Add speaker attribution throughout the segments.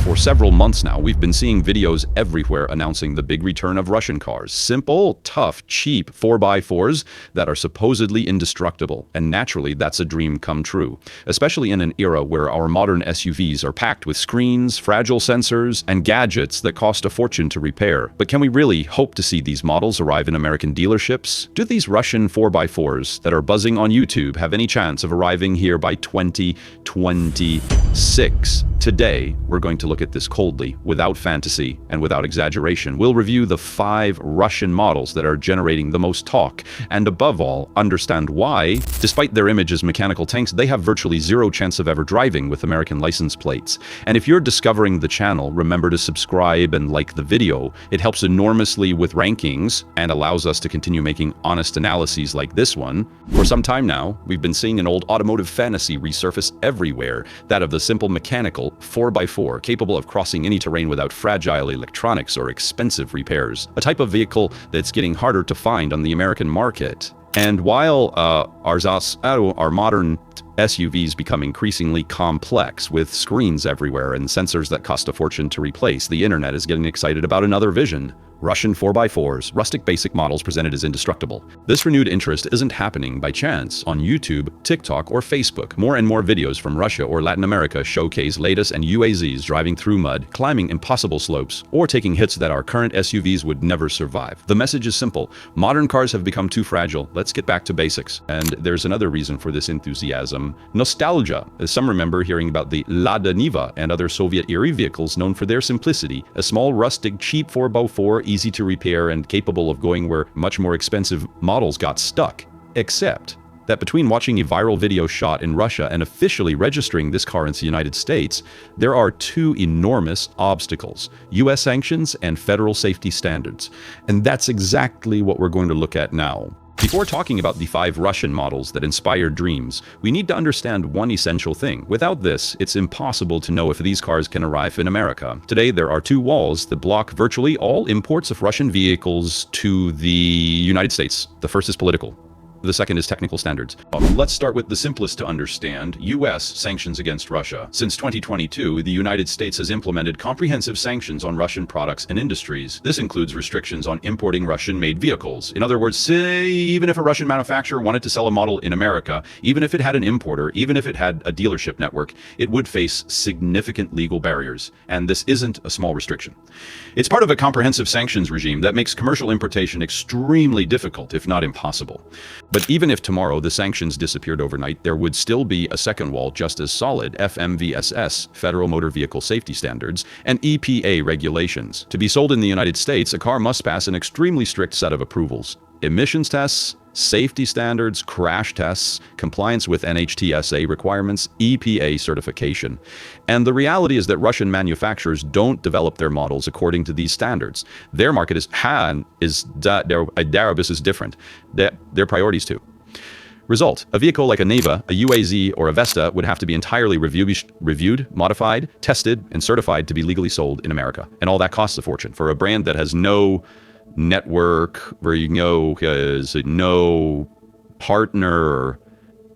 Speaker 1: For several months now, we've been seeing videos everywhere announcing the big return of Russian cars. Simple, tough, cheap 4x4s that are supposedly indestructible. And naturally, that's a dream come true, especially in an era where our modern SUVs are packed with screens, fragile sensors, and gadgets that cost a fortune to repair. But can we really hope to see these models arrive in American dealerships? Do these Russian 4x4s that are buzzing on YouTube have any chance of arriving here by 2026? Today, we're going to look at this coldly, without fantasy and without exaggeration. We'll review the 5 Russian models that are generating the most talk, and above all, understand why, despite their image as mechanical tanks, they have virtually zero chance of ever driving with American license plates. And if you're discovering the channel, remember to subscribe and like the video. It helps enormously with rankings and allows us to continue making honest analyses like this one. For some time now, we've been seeing an old automotive fantasy resurface everywhere, that of the simple mechanical 4x4 capable of crossing any terrain without fragile electronics or expensive repairs, a type of vehicle that's getting harder to find on the American market. And while our modern SUVs become increasingly complex with screens everywhere and sensors that cost a fortune to replace, the internet is getting excited about another vision. Russian 4x4s, rustic basic models presented as indestructible. This renewed interest isn't happening by chance. On YouTube, TikTok, or Facebook, more and more videos from Russia or Latin America showcase Ladas and UAZs driving through mud, climbing impossible slopes, or taking hits that our current SUVs would never survive. The message is simple. Modern cars have become too fragile. Let's get back to basics. And there's another reason for this enthusiasm. Nostalgia. As some remember hearing about the Lada Niva and other Soviet-era vehicles known for their simplicity. A small, rustic, cheap 4x4, easy to repair and capable of going where much more expensive models got stuck. Except that between watching a viral video shot in Russia and officially registering this car in the United States, there are 2 enormous obstacles: US sanctions and federal safety standards. And that's exactly what we're going to look at now. Before talking about the 5 Russian models that inspire dreams, we need to understand one essential thing. Without this, it's impossible to know if these cars can arrive in America. Today, there are 2 walls that block virtually all imports of Russian vehicles to the United States. The first is political. The second is technical standards. Let's start with the simplest to understand: US sanctions against Russia. Since 2022, the United States has implemented comprehensive sanctions on Russian products and industries. This includes restrictions on importing Russian-made vehicles. In other words, say even if a Russian manufacturer wanted to sell a model in America, even if it had an importer, even if it had a dealership network, it would face significant legal barriers. And this isn't a small restriction. It's part of a comprehensive sanctions regime that makes commercial importation extremely difficult, if not impossible. But even if tomorrow the sanctions disappeared overnight, there would still be a second wall just as solid: FMVSS, Federal Motor Vehicle Safety Standards, and EPA regulations. To be sold in the United States, a car must pass an extremely strict set of approvals: emissions tests, safety standards, crash tests, compliance with NHTSA requirements, EPA certification. And the reality is that Russian manufacturers don't develop their models according to these standards. Their market is different. Their priorities too. Result: a vehicle like a Niva, a UAZ, or a Vesta would have to be entirely reviewed, modified, tested, and certified to be legally sold in America. And all that costs a fortune for a brand that has no network, where has no partner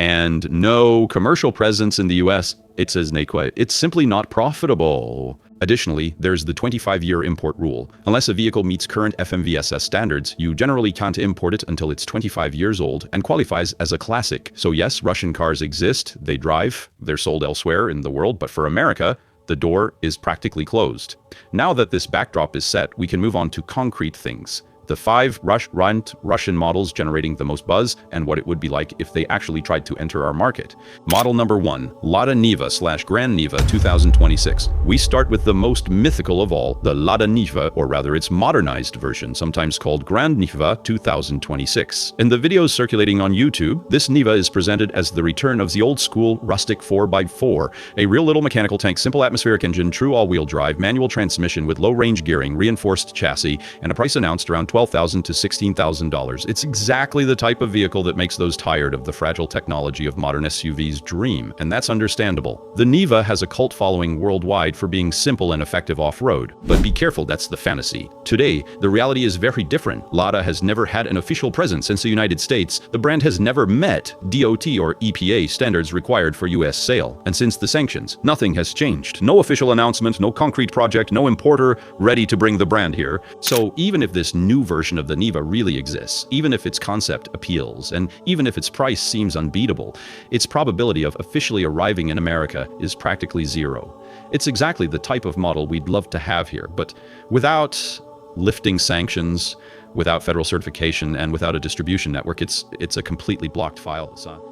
Speaker 1: and no commercial presence in the US. It says it's simply not profitable. Additionally, there's the 25-year import rule. Unless a vehicle meets current FMVSS standards, you generally can't import it until it's 25 years old and qualifies as a classic. So yes, Russian cars exist, they drive, they're sold elsewhere in the world, but for America, the door is practically closed. Now that this backdrop is set, we can move on to concrete things. The 5 Russian models generating the most buzz, and what it would be like if they actually tried to enter our market. Model number 1, Lada Niva / Grand Niva 2026. We start with the most mythical of all, the Lada Niva, or rather its modernized version, sometimes called Grand Niva 2026. In the videos circulating on YouTube, this Niva is presented as the return of the old-school rustic 4x4, a real little mechanical tank, simple atmospheric engine, true all-wheel drive, manual transmission with low-range gearing, reinforced chassis, and a price announced around $12,000 to $16,000. It's exactly the type of vehicle that makes those tired of the fragile technology of modern SUVs dream, and that's understandable. The Niva has a cult following worldwide for being simple and effective off-road. But be careful, that's the fantasy. Today, the reality is very different. Lada has never had an official presence since the United States. The brand has never met DOT or EPA standards required for US sale. And since the sanctions, nothing has changed. No official announcement, no concrete project, no importer ready to bring the brand here. So even if this new version of the Niva really exists, even if its concept appeals, and even if its price seems unbeatable, its probability of officially arriving in America is practically zero. It's exactly the type of model we'd love to have here, but without lifting sanctions, without federal certification, and without a distribution network, it's a completely blocked file.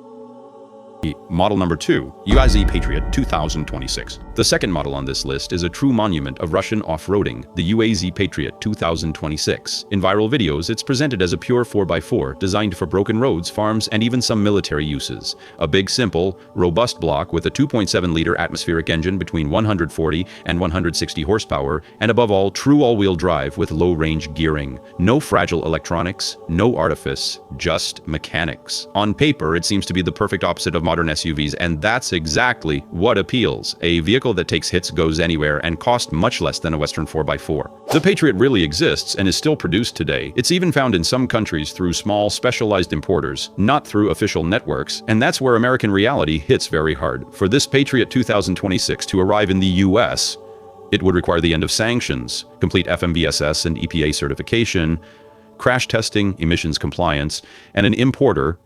Speaker 1: Model number 2, UAZ Patriot 2026. The second model on this list is a true monument of Russian off-roading, the UAZ Patriot 2026. In viral videos, it's presented as a pure 4x4, designed for broken roads, farms, and even some military uses. A big, simple, robust block with a 2.7-liter atmospheric engine between 140 and 160 horsepower, and above all, true all-wheel drive with low-range gearing. No fragile electronics, no artifice, just mechanics. On paper, it seems to be the perfect opposite of modern SUVs, and that's exactly what appeals. A vehicle that takes hits, goes anywhere, and costs much less than a Western 4x4. The Patriot really exists and is still produced today. It's even found in some countries through small, specialized importers, not through official networks, and that's where American reality hits very hard. For this Patriot 2026 to arrive in the US, it would require the end of sanctions, complete FMVSS and EPA certification, crash testing, emissions compliance, and an importer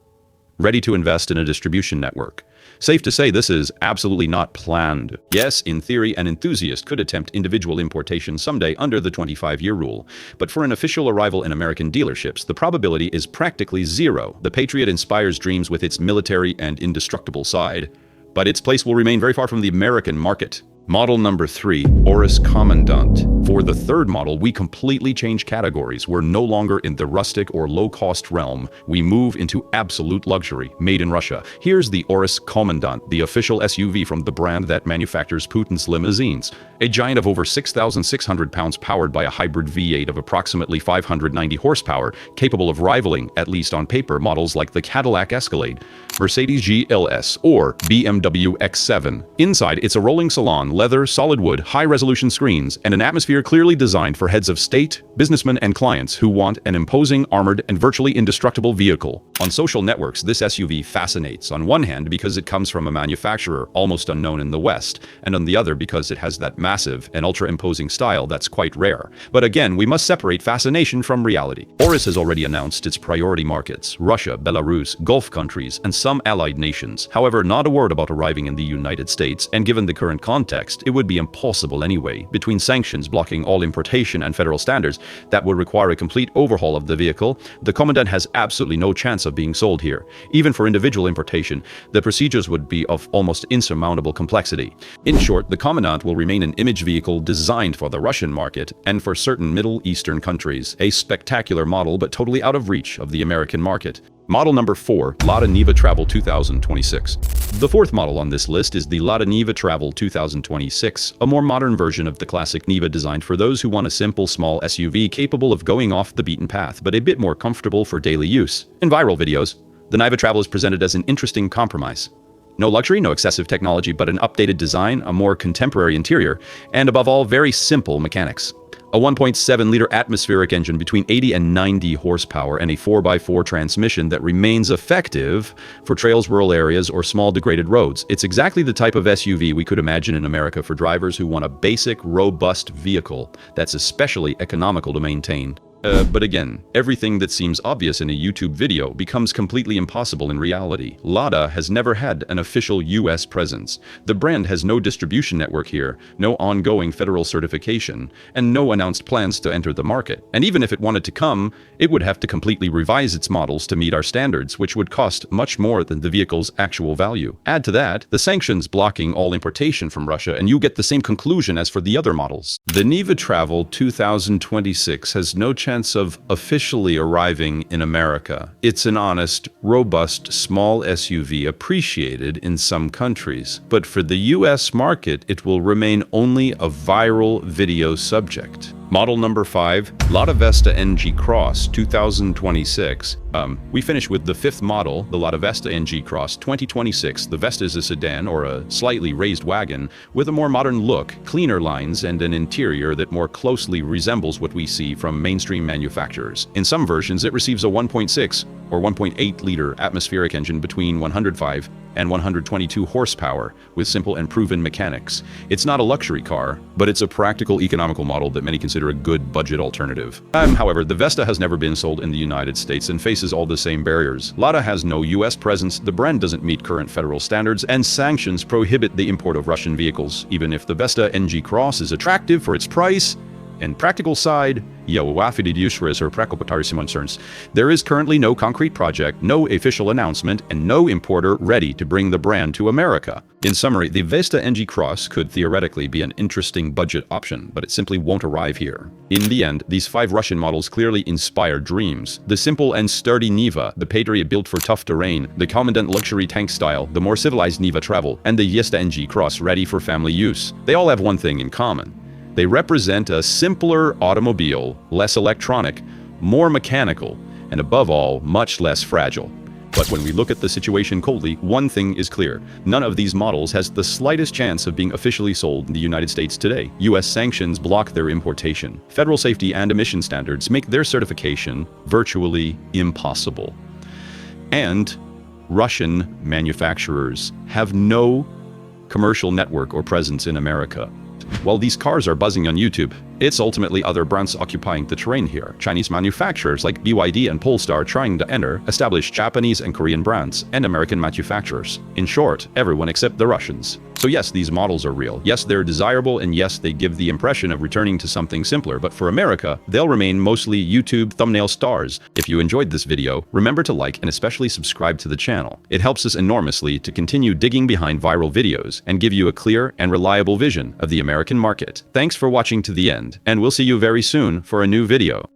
Speaker 1: ready to invest in a distribution network. Safe to say this is absolutely not planned. Yes, in theory, an enthusiast could attempt individual importation someday under the 25-year rule, but for an official arrival in American dealerships, the probability is practically zero. The Patriot inspires dreams with its military and indestructible side, but its place will remain very far from the American market. Model number 3, Urus Commandant. For the third model, we completely change categories. We're no longer in the rustic or low-cost realm. We move into absolute luxury, made in Russia. Here's the Urus Commandant, the official SUV from the brand that manufactures Putin's limousines. A giant of over 6,600 pounds powered by a hybrid V8 of approximately 590 horsepower, capable of rivaling, at least on paper, models like the Cadillac Escalade, Mercedes GLS, or BMW X7. Inside, it's a rolling salon, leather, solid wood, high-resolution screens, and an atmosphere clearly designed for heads of state, businessmen, and clients who want an imposing, armored, and virtually indestructible vehicle. On social networks, this SUV fascinates, on one hand because it comes from a manufacturer almost unknown in the West, and on the other because it has that massive and ultra-imposing style that's quite rare. But again, we must separate fascination from reality. Urus has already announced its priority markets: Russia, Belarus, Gulf countries, and some allied nations. However, not a word about arriving in the United States, and given the current context, it would be impossible anyway. Between sanctions blocking all importation and federal standards that would require a complete overhaul of the vehicle, the Commandant has absolutely no chance of being sold here. Even for individual importation, the procedures would be of almost insurmountable complexity. In short, the Commandant will remain an image vehicle designed for the Russian market and for certain Middle Eastern countries. A spectacular model, but totally out of reach of the American market. Model number 4, Lada Niva Travel 2026. The fourth model on this list is the Lada Niva Travel 2026, a more modern version of the classic Niva designed for those who want a simple, small SUV capable of going off the beaten path, but a bit more comfortable for daily use. In viral videos, the Niva Travel is presented as an interesting compromise. No luxury, no excessive technology, but an updated design, a more contemporary interior, and above all, very simple mechanics. A 1.7-liter atmospheric engine between 80 and 90 horsepower and a 4x4 transmission that remains effective for trails, rural areas, or small degraded roads. It's exactly the type of SUV we could imagine in America for drivers who want a basic, robust vehicle that's especially economical to maintain. But again, everything that seems obvious in a YouTube video becomes completely impossible in reality. Lada has never had an official US presence. The brand has no distribution network here, no ongoing federal certification, and no announced plans to enter the market. And even if it wanted to come, it would have to completely revise its models to meet our standards, which would cost much more than the vehicle's actual value. Add to that, the sanctions blocking all importation from Russia, and you get the same conclusion as for the other models. The Niva Travel 2026 has no chance of officially arriving in America. It's an honest, robust, small SUV appreciated in some countries, but for the US market, it will remain only a viral video subject. Model number 5, Lada Vesta NG Cross 2026. We finish with the 5th model, the Lada Vesta NG Cross 2026. The Vesta is a sedan or a slightly raised wagon with a more modern look, cleaner lines, and an interior that more closely resembles what we see from mainstream manufacturers. In some versions, it receives a 1.6 or 1.8-liter atmospheric engine between 105 and 122 horsepower with simple and proven mechanics. It's not a luxury car, but it's a practical, economical model that many consider a good budget alternative. However, the Vesta has never been sold in the United States and faces all the same barriers. Lada has no US presence, the brand doesn't meet current federal standards, and sanctions prohibit the import of Russian vehicles. Even if the Vesta NG Cross is attractive for its price and practical side, there is currently no concrete project, no official announcement, and no importer ready to bring the brand to America. In summary, the Vesta NG Cross could theoretically be an interesting budget option, but it simply won't arrive here. In the end, these 5 Russian models clearly inspire dreams. The simple and sturdy Niva, the Patriot built for tough terrain, the Commandant luxury tank style, the more civilized Niva travel, and the Vesta NG Cross ready for family use. They all have one thing in common. They represent a simpler automobile, less electronic, more mechanical, and above all, much less fragile. But when we look at the situation coldly, one thing is clear. None of these models has the slightest chance of being officially sold in the United States today. US sanctions block their importation. Federal safety and emission standards make their certification virtually impossible. And Russian manufacturers have no commercial network or presence in America. While these cars are buzzing on YouTube, it's ultimately other brands occupying the terrain here. Chinese manufacturers like BYD and Polestar trying to enter, establish Japanese and Korean brands, and American manufacturers. In short, everyone except the Russians. So yes, these models are real. Yes, they're desirable, and yes, they give the impression of returning to something simpler. But for America, they'll remain mostly YouTube thumbnail stars. If you enjoyed this video, remember to like and especially subscribe to the channel. It helps us enormously to continue digging behind viral videos and give you a clear and reliable vision of the American market. Thanks for watching to the end, and we'll see you very soon for a new video.